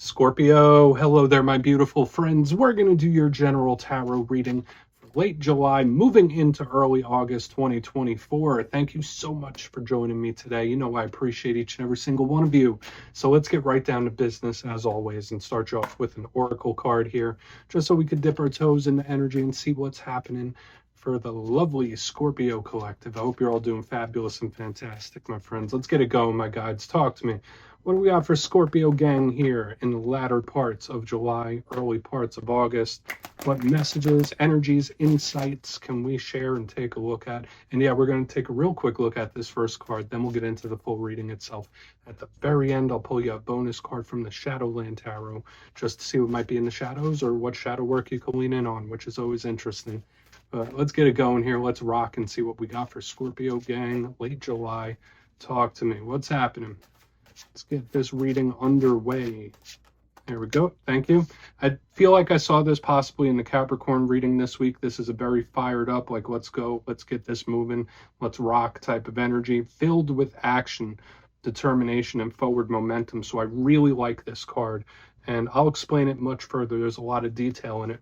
Scorpio, hello there, my beautiful friends. We're going to do your general tarot reading for late July, moving into early August 2024. Thank you so much for joining me today. You know, I appreciate each and every single one of you. So let's get right down to business as always and start you off with an oracle card here, just so we could dip our toes in the energy and see what's happening for the lovely Scorpio collective. I hope you're all doing fabulous and fantastic, my friends. Let's get it going, my guides. Talk to me. What do we got for Scorpio gang here in the latter parts of July, early parts of August? What messages, energies, insights can we share and take a look at? And yeah, we're going to take a real quick look at this first card, then we'll get into the full reading itself. At the very end, I'll pull you a bonus card from the Shadowland Tarot, just to see what might be in the shadows or what shadow work you can lean in on, which is always interesting. But let's get it going here. Let's rock and see what we got for Scorpio gang, late July. Talk to me. What's happening? Let's get this reading underway. There we go. Thank you. I feel like I saw this possibly in the Capricorn reading this week. This is a very fired up, like, let's go, let's get this moving, let's rock type of energy, filled with action, determination, and forward momentum. So I really like this card, and I'll explain it much further. There's a lot of detail in it.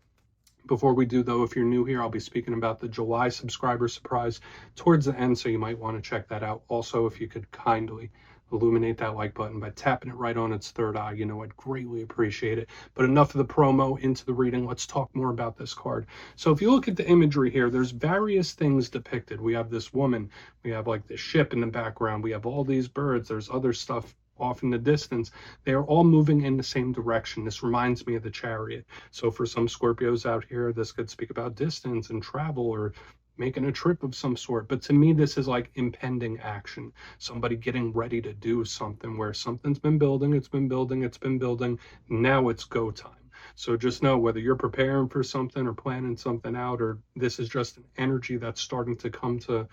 Before we do, though, if you're new here, I'll be speaking about the July subscriber surprise towards the end, so you might want to check that out. Also, if you could kindly illuminate that like button by tapping it right on its third eye, you know, I'd greatly appreciate it. But enough of the promo, into the reading. Let's talk more about this card. So if you look at the imagery here, there's various things depicted. We have this woman, we have like the ship in the background, we have all these birds, there's other stuff off in the distance. They are all moving in the same direction. This reminds me of the Chariot. So for some Scorpios out here, this could speak about distance and travel or making a trip of some sort. But to me, this is like impending action. Somebody getting ready to do something where something's been building, it's been building, it's been building. Now it's go time. So just know, whether you're preparing for something or planning something out, or this is just an energy that's starting to come to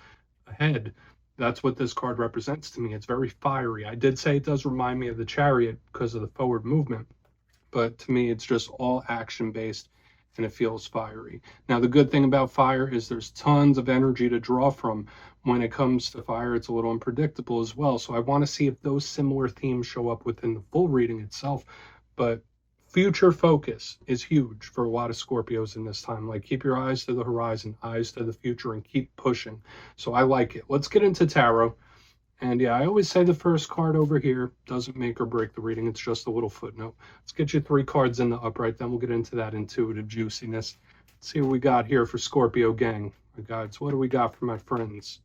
a head, that's what this card represents to me. It's very fiery. I did say it does remind me of the Chariot because of the forward movement, but to me, it's just all action based and it feels fiery. Now, the good thing about fire is there's tons of energy to draw from. When it comes to fire, it's a little unpredictable as well. So I want to see if those similar themes show up within the full reading itself. But future focus is huge for a lot of Scorpios in this time. Like, keep your eyes to the horizon, eyes to the future, and keep pushing. So I like it. Let's get into tarot. And yeah, I always say the first card over here doesn't make or break the reading. It's just a little footnote. Let's get you 3 cards in the upright. Then we'll get into that intuitive juiciness. Let's see what we got here for Scorpio gang. My guides, what do we got for my friends?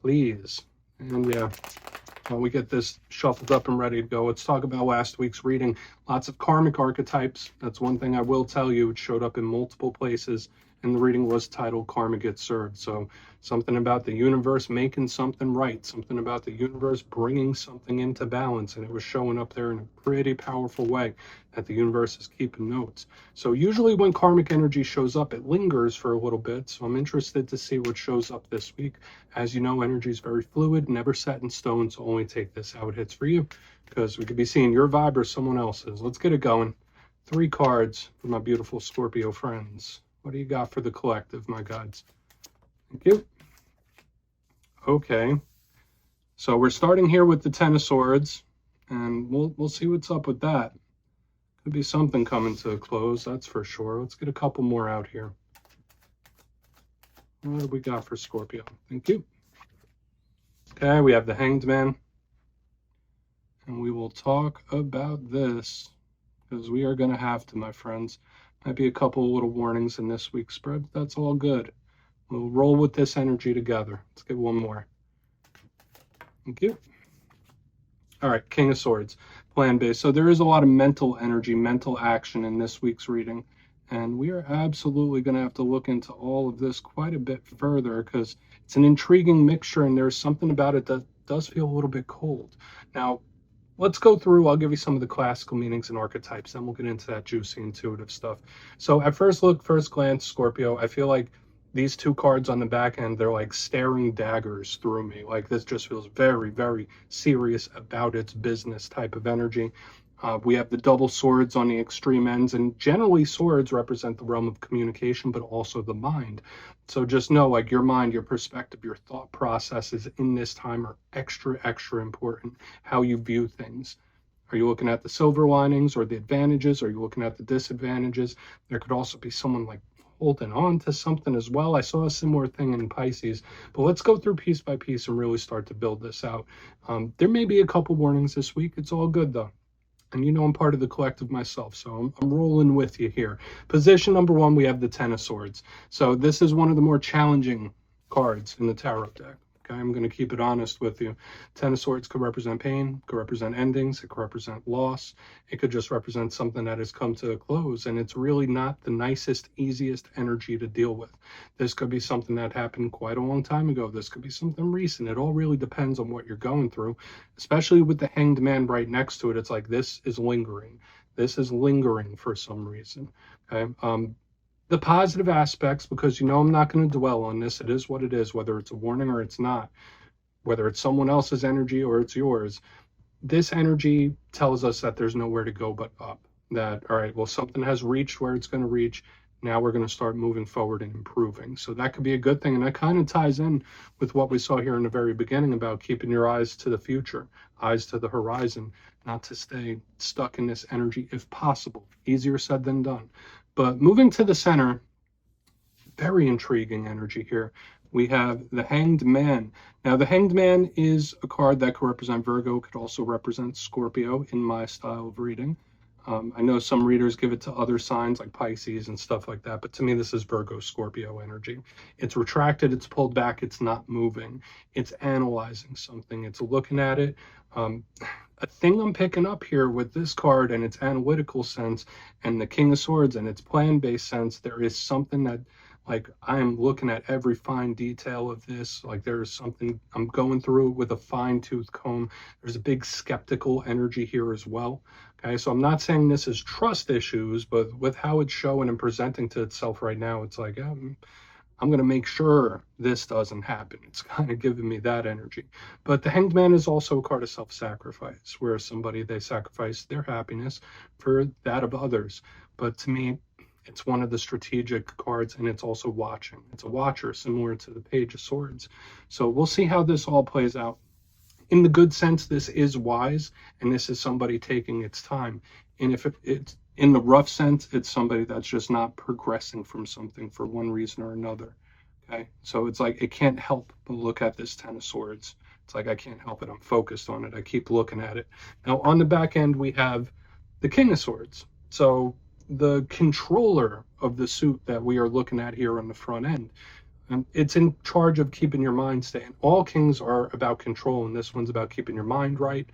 Please. And yeah, when we get this shuffled up and ready to go, let's talk about last week's reading. Lots of karmic archetypes. That's one thing I will tell you. It showed up in multiple places, and the reading was titled Karma Gets Served. So something about the universe making something right, something about the universe bringing something into balance, and it was showing up there in a pretty powerful way that the universe is keeping notes. So usually when karmic energy shows up, it lingers for a little bit. So I'm interested to see what shows up this week. As you know, energy is very fluid, never set in stone, so only take this how it hits for you, because we could be seeing your vibe or someone else's. Let's get it going. 3 cards for my beautiful Scorpio friends. What do you got for the collective, my guides? Thank you. Okay, so we're starting here with the Ten of Swords, and we'll see what's up with that. Could be something coming to a close, that's for sure. Let's get a couple more out here. What do we got for Scorpio? Thank you. Okay, we have the Hanged Man, and we will talk about this because we are going to have to, my friends. Might be a couple of little warnings in this week's spread, but that's all good. We'll roll with this energy together. Let's get one more. Thank you. All right, King of Swords, plan-based. So there is a lot of mental energy, mental action in this week's reading, and we are absolutely going to have to look into all of this quite a bit further because it's an intriguing mixture, and there's something about it that does feel a little bit cold. Now, let's go through. I'll give you some of the classical meanings and archetypes, then we'll get into that juicy intuitive stuff. So at first look, first glance, Scorpio, I feel like these 2 cards on the back end, they're like staring daggers through me. Like, this just feels very, very serious about its business type of energy. We have the double swords on the extreme ends, and generally swords represent the realm of communication, but also the mind. So just know, like, your mind, your perspective, your thought processes in this time are extra, extra important, how you view things. Are you looking at the silver linings or the advantages? Are you looking at the disadvantages? There could also be someone like holding on to something as well. I saw a similar thing in Pisces, but let's go through piece by piece and really start to build this out. There may be a couple warnings this week. It's all good though. And you know I'm part of the collective myself, so I'm rolling with you here. Position number one, we have the Ten of Swords. So this is one of the more challenging cards in the tarot deck. Okay, I'm going to keep it honest with you. Ten of Swords could represent pain, could represent endings, it could represent loss, it could just represent something that has come to a close, and it's really not the nicest, easiest energy to deal with. This could be something that happened quite a long time ago. This could be something recent. It all really depends on what you're going through, especially with the Hanged Man right next to it. It's like this is lingering. This is lingering for some reason. Okay. The positive aspects, because you know I'm not going to dwell on this, it is what it is, whether it's a warning or it's not, whether it's someone else's energy or it's yours. This energy tells us that there's nowhere to go but up. That, all right, well, something has reached where it's going to reach. Now we're going to start moving forward and improving. So that could be a good thing. And that kind of ties in with what we saw here in the very beginning about keeping your eyes to the future, eyes to the horizon, not to stay stuck in this energy if possible. Easier said than done. But moving to the center, very intriguing energy here. We have the Hanged Man. Now, the Hanged Man is a card that could represent Virgo, could also represent Scorpio in my style of reading. I know some readers give it to other signs like Pisces and stuff like that, but to me, this is Virgo Scorpio energy. It's retracted, it's pulled back, it's not moving. It's analyzing something, it's looking at it. A thing I'm picking up here with this card and its analytical sense and the King of Swords and its plan-based sense, there is something that, like, I am looking at every fine detail of this. Like, there is something I'm going through with a fine-tooth comb. There's a big skeptical energy here as well. Okay, so I'm not saying this is trust issues, but with how it's showing and presenting to itself right now, it's like, I'm going to make sure this doesn't happen. It's kind of giving me that energy. But the Hanged Man is also a card of self-sacrifice, where somebody, they sacrifice their happiness for that of others. But to me, it's one of the strategic cards, and it's also watching. It's a watcher, similar to the Page of Swords. So we'll see how this all plays out. In the good sense, this is wise, and this is somebody taking its time. And if it's in the rough sense, it's somebody that's just not progressing from something for one reason or another. Okay, so it's like it can't help but look at this Ten of Swords. It's like I can't help it. I'm focused on it. I keep looking at it. Now, on the back end, we have the King of Swords. So the controller of the suit that we are looking at here on the front end. It's in charge of keeping your mind staying. All kings are about control, and this one's about keeping your mind right,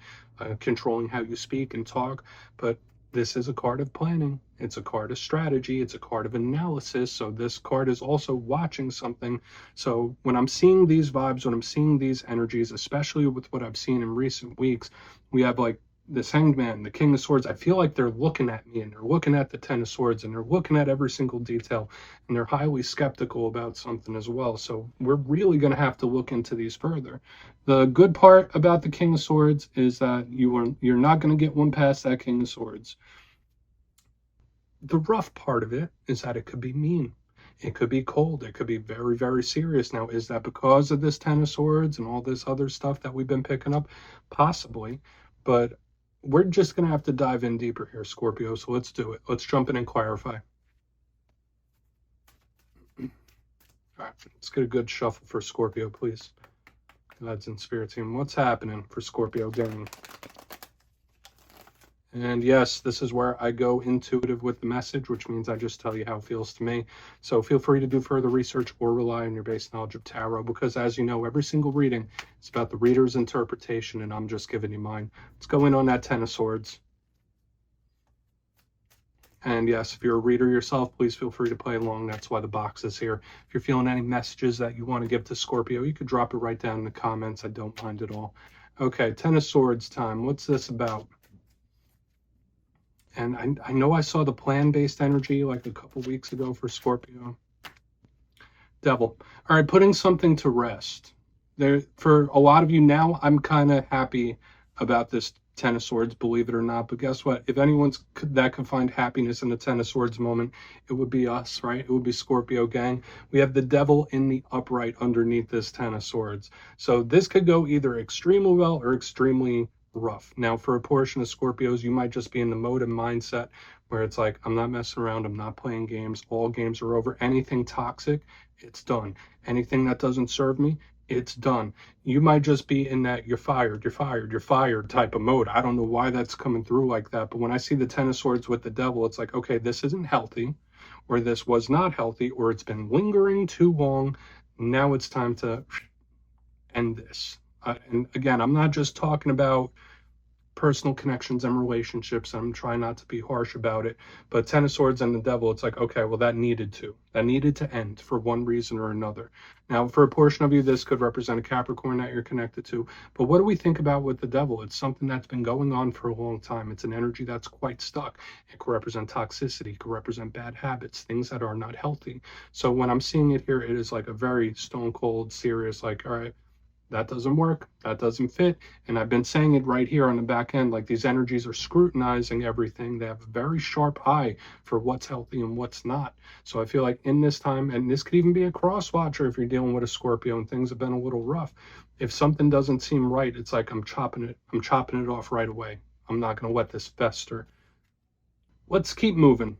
controlling how you speak and talk. But this is a card of planning. It's a card of strategy. It's a card of analysis. So this card is also watching something. So when I'm seeing these vibes, when I'm seeing these energies, especially with what I've seen in recent weeks, we have like this Hanged Man, the King of Swords. I feel like they're looking at me, and they're looking at the Ten of Swords, and they're looking at every single detail, and they're highly skeptical about something as well. So we're really going to have to look into these further. The good part about the King of Swords is that you're not going to get one past that King of Swords. The rough part of it is that it could be mean. It could be cold. It could be very, very serious. Now, is that because of this Ten of Swords and all this other stuff that we've been picking up? Possibly. But we're just going to have to dive in deeper here, Scorpio. So let's do it. Let's jump in and clarify. All right, let's get a good shuffle for Scorpio, please. Gods and Spirit team. What's happening for Scorpio gang? And yes, this is where I go intuitive with the message, which means I just tell you how it feels to me. So feel free to do further research or rely on your base knowledge of tarot, because as you know, every single reading is about the reader's interpretation, and I'm just giving you mine. Let's go in on that Ten of Swords. And yes, if you're a reader yourself, please feel free to play along. That's why the box is here. If you're feeling any messages that you want to give to Scorpio, you could drop it right down in the comments. I don't mind at all. Okay, Ten of Swords time. What's this about? And I know I saw the plan-based energy like a couple weeks ago for Scorpio. Devil. All right, putting something to rest. There, for a lot of you now, I'm kind of happy about this Ten of Swords, believe it or not. But guess what? If anyone's that could find happiness in the Ten of Swords moment, it would be us, right? It would be Scorpio gang. We have the devil in the upright underneath this Ten of Swords. So this could go either extremely well or extremely rough. Now, for a portion of Scorpios, you might just be in the mode and mindset where it's like, I'm not messing around, I'm not playing games, all games are over. Anything toxic, it's done. Anything that doesn't serve me, it's done. You might just be in that you're fired, you're fired, you're fired type of mode. I don't know why that's coming through like that, but when I see the Ten of Swords with the Devil, it's like, okay, this isn't healthy, or this was not healthy, or it's been lingering too long. Now it's time to end this. And again, I'm not just talking about personal connections and relationships. I'm trying not to be harsh about it, but Ten of Swords and the Devil, it's like, okay, well, that needed to end for one reason or another. Now, for a portion of you, this could represent a Capricorn that you're connected to, but what do we think about with the Devil? It's something that's been going on for a long time. It's an energy that's quite stuck. It could represent toxicity, it could represent bad habits, things that are not healthy. So when I'm seeing it here, it is like a very stone cold, serious, like, all right, that doesn't work, that doesn't fit. And I've been saying it right here on the back end, like these energies are scrutinizing everything. They have a very sharp eye for what's healthy and what's not. So I feel like in this time, and this could even be a cross watcher if you're dealing with a Scorpio and things have been a little rough. If something doesn't seem right, it's like I'm chopping it off right away. I'm not going to let this fester. Let's keep moving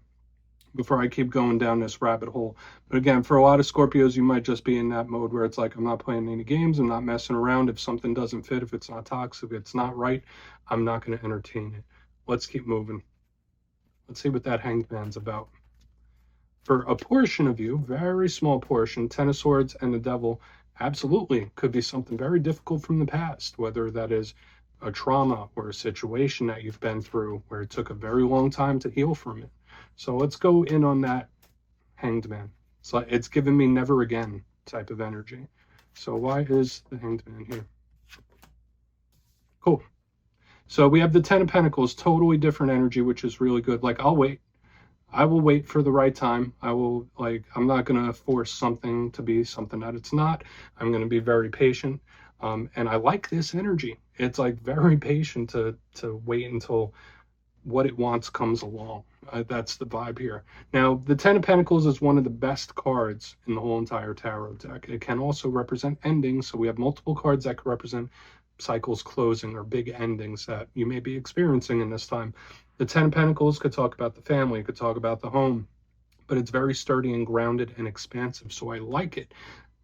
before I keep going down this rabbit hole. But again, for a lot of Scorpios, you might just be in that mode where it's like, I'm not playing any games, I'm not messing around. If something doesn't fit, if it's not toxic, if it's not right, I'm not going to entertain it. Let's keep moving. Let's see what that Hanged Man's about. For a portion of you, very small portion, Ten of Swords and the Devil, absolutely could be something very difficult from the past, whether that is a trauma or a situation that you've been through where it took a very long time to heal from it. So let's go in on that Hanged Man. So it's given me never again type of energy. So why is the Hanged Man here? Cool. So we have the Ten of Pentacles, totally different energy, which is really good. Like, I'll wait. I will wait for the right time. I'm not going to force something to be something that it's not. I'm going to be very patient. And I like this energy. It's like very patient to wait until what it wants comes along. That's the vibe here. Now, the Ten of Pentacles is one of the best cards in the whole entire tarot deck. It can also represent endings. So we have multiple cards that can represent cycles closing or big endings that you may be experiencing in this time. The Ten of Pentacles could talk about the family, it could talk about the home, but it's very sturdy and grounded and expansive. So I like it.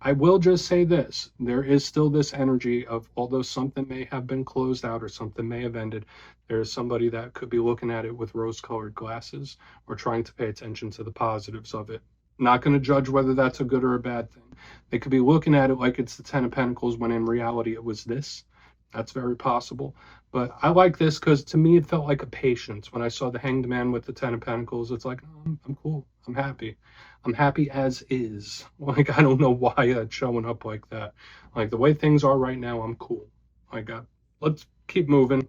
I will just say this, there is still this energy of, although something may have been closed out or something may have ended, there is somebody that could be looking at it with rose-colored glasses or trying to pay attention to the positives of it. Not going to judge whether that's a good or a bad thing. They could be looking at it like it's the Ten of Pentacles when in reality it was this. That's very possible. But I like this because to me it felt like a patience. When I saw the Hanged Man with the Ten of Pentacles, it's like, oh, I'm cool. I'm happy. I'm happy as is. Like, I don't know why it's showing up like that. Like, the way things are right now, I'm cool. Let's keep moving.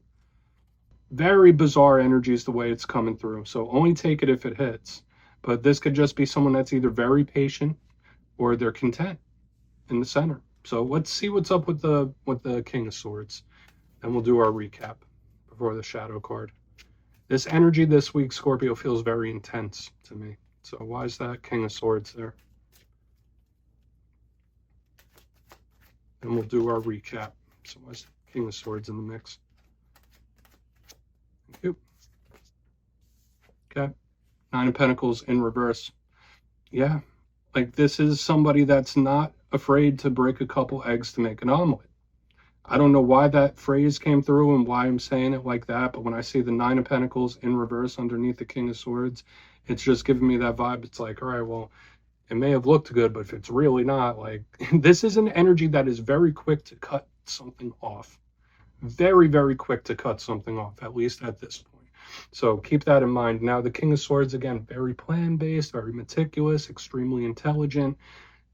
Very bizarre energies the way it's coming through. So only take it if it hits. But this could just be someone that's either very patient or they're content in the center. So let's see what's up with the King of Swords. And we'll do our recap before the Shadow card. This energy this week, Scorpio, feels very intense to me. So why is that King of Swords there? And we'll do our recap. So why is King of Swords in the mix? Thank you. Okay. Nine of Pentacles in reverse. Yeah. Like, this is somebody that's not afraid to break a couple eggs to make an omelet. I don't know why that phrase came through and why I'm saying it like that, but when I see the Nine of Pentacles in reverse underneath the King of Swords, it's just giving me that vibe. It's like, all right, well, it may have looked good, but if it's really not, like, this is an energy that is very quick to cut something off. Very, very quick to cut something off, at least at this point. So keep that in mind. Now, the King of Swords, again, very plan-based, very meticulous, extremely intelligent.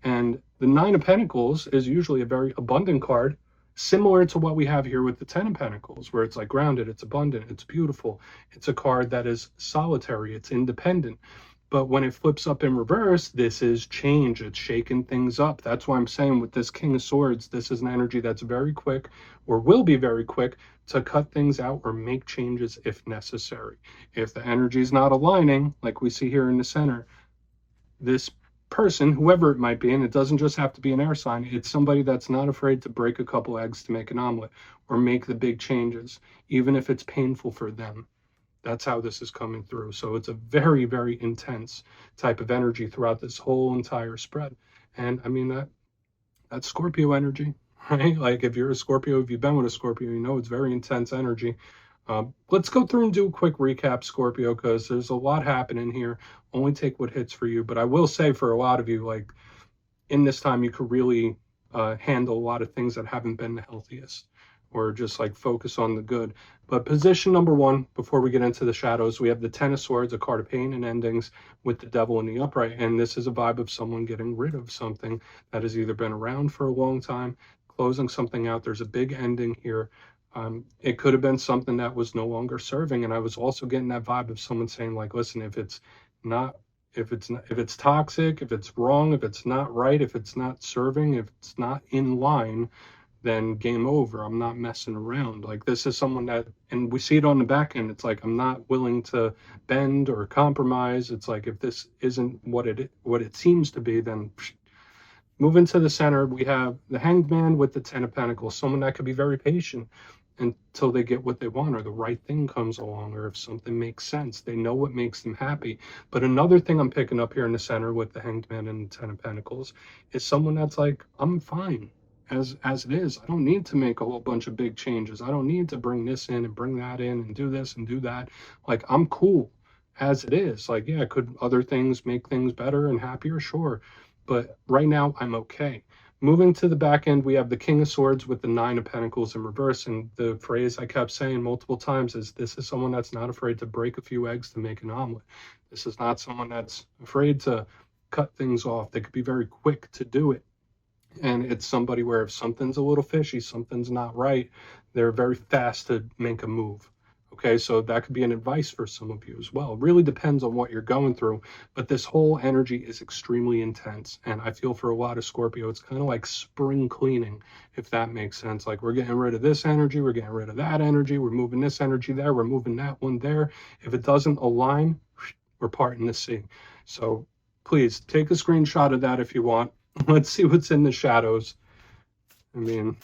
And the Nine of Pentacles is usually a very abundant card, similar to what we have here with the Ten of Pentacles, where it's like grounded, it's abundant, it's beautiful. It's a card that is solitary, it's independent. But when it flips up in reverse, this is change, it's shaking things up. That's why I'm saying with this King of Swords, this is an energy that's very quick, or will be very quick, to cut things out or make changes if necessary. If the energy is not aligning, like we see here in the center, this person, whoever it might be, and it doesn't just have to be an air sign, it's somebody that's not afraid to break a couple eggs to make an omelet or make the big changes, even if it's painful for them. That's how this is coming through. So it's a very, very intense type of energy throughout this whole entire spread. And I mean, that's Scorpio energy, right? Like if you're a Scorpio, if you've been with a Scorpio, you know it's very intense energy. Let's go through and do a quick recap, Scorpio, because there's a lot happening here. Only take what hits for you. But I will say for a lot of you, like in this time, you could really handle a lot of things that haven't been the healthiest, or just like focus on the good. But position number one, before we get into the shadows, we have the Ten of Swords, a card of pain and endings with the Devil in the upright. And this is a vibe of someone getting rid of something that has either been around for a long time, closing something out. There's a big ending here. It could have been something that was no longer serving. And I was also getting that vibe of someone saying like, listen, if it's toxic, if it's wrong, if it's not right, if it's not serving, if it's not in line, then game over. I'm not messing around. Like this is someone that, and we see it on the back end, it's like I'm not willing to bend or compromise. It's like if this isn't what it seems to be, then moving to the center, we have the Hanged Man with the Ten of Pentacles, someone that could be very patient until they get what they want, or the right thing comes along, or if something makes sense, they know what makes them happy. But another thing I'm picking up here in the center with the Hanged Man and the Ten of Pentacles is someone that's like, I'm fine as it is. I don't need to make a whole bunch of big changes. I don't need to bring this in and bring that in and do this and do that. Like I'm cool as it is. Like, yeah, could other things make things better and happier? Sure. But right now I'm okay. Moving to the back end, we have the King of Swords with the Nine of Pentacles in reverse. And the phrase I kept saying multiple times is this is someone that's not afraid to break a few eggs to make an omelet. This is not someone that's afraid to cut things off. They could be very quick to do it. And it's somebody where if something's a little fishy, something's not right, they're very fast to make a move. Okay, so that could be an advice for some of you as well. It really depends on what you're going through, but this whole energy is extremely intense. And I feel for a lot of Scorpio, it's kind of like spring cleaning, if that makes sense. Like we're getting rid of this energy, we're getting rid of that energy, we're moving this energy there, we're moving that one there. If it doesn't align, we're parting the sea. So please take a screenshot of that if you want. Let's see what's in the shadows. I mean,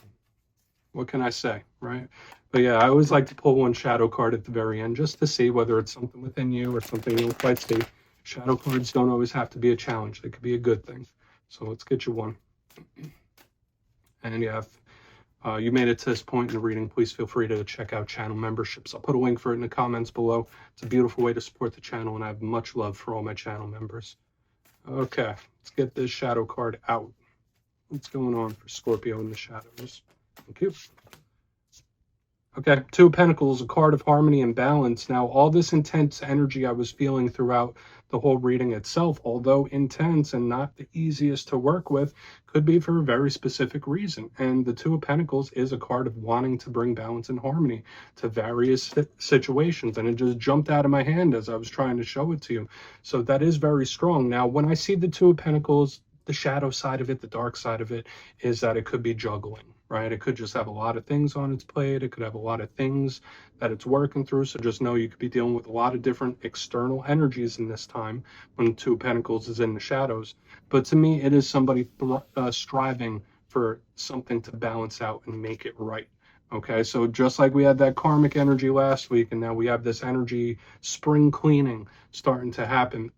what can I say, right? But yeah, I always like to pull one shadow card at the very end just to see whether it's something within you or something you don't quite see. Shadow cards don't always have to be a challenge. They could be a good thing. So let's get you one. And yeah, if you made it to this point in the reading, please feel free to check out channel memberships. I'll put a link for it in the comments below. It's a beautiful way to support the channel, and I have much love for all my channel members. Okay, let's get this shadow card out. What's going on for Scorpio in the shadows? Thank you. Okay, Two of Pentacles, a card of harmony and balance. Now, all this intense energy I was feeling throughout the whole reading itself, although intense and not the easiest to work with, could be for a very specific reason. And the Two of Pentacles is a card of wanting to bring balance and harmony to various situations. And it just jumped out of my hand as I was trying to show it to you. So that is very strong. Now, when I see the Two of Pentacles, the shadow side of it, the dark side of it, is that it could be juggling, right? It could just have a lot of things on its plate. It could have a lot of things that it's working through. So just know you could be dealing with a lot of different external energies in this time when Two of Pentacles is in the shadows. But to me, it is somebody striving for something to balance out and make it right. Okay, so just like we had that karmic energy last week, and now we have this energy spring cleaning starting to happen.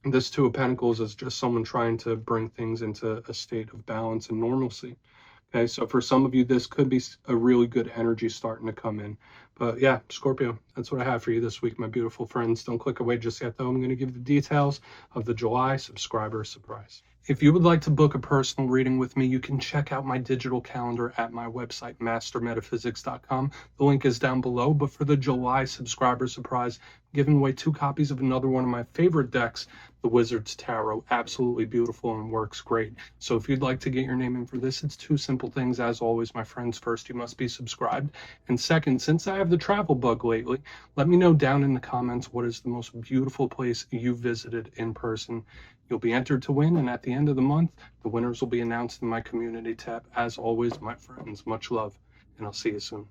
This Two of Pentacles is just someone trying to bring things into a state of balance and normalcy. Okay, so for some of you, this could be a really good energy starting to come in. But yeah, Scorpio, that's what I have for you this week, my beautiful friends. Don't click away just yet, though. I'm going to give the details of the July subscriber surprise. If you would like to book a personal reading with me, you can check out my digital calendar at my website, mastermetaphysics.com. The link is down below. But for the July subscriber surprise, I'm giving away 2 copies of another one of my favorite decks, the Wizard's Tarot. Absolutely beautiful and works great. So if you'd like to get your name in for this, it's 2 simple things. As always, my friends, first, you must be subscribed. And second, since I have the travel bug lately, let me know down in the comments what is the most beautiful place you visited in person. You'll be entered to win, and at the end of the month, the winners will be announced in my community tab. As always, my friends, much love, and I'll see you soon.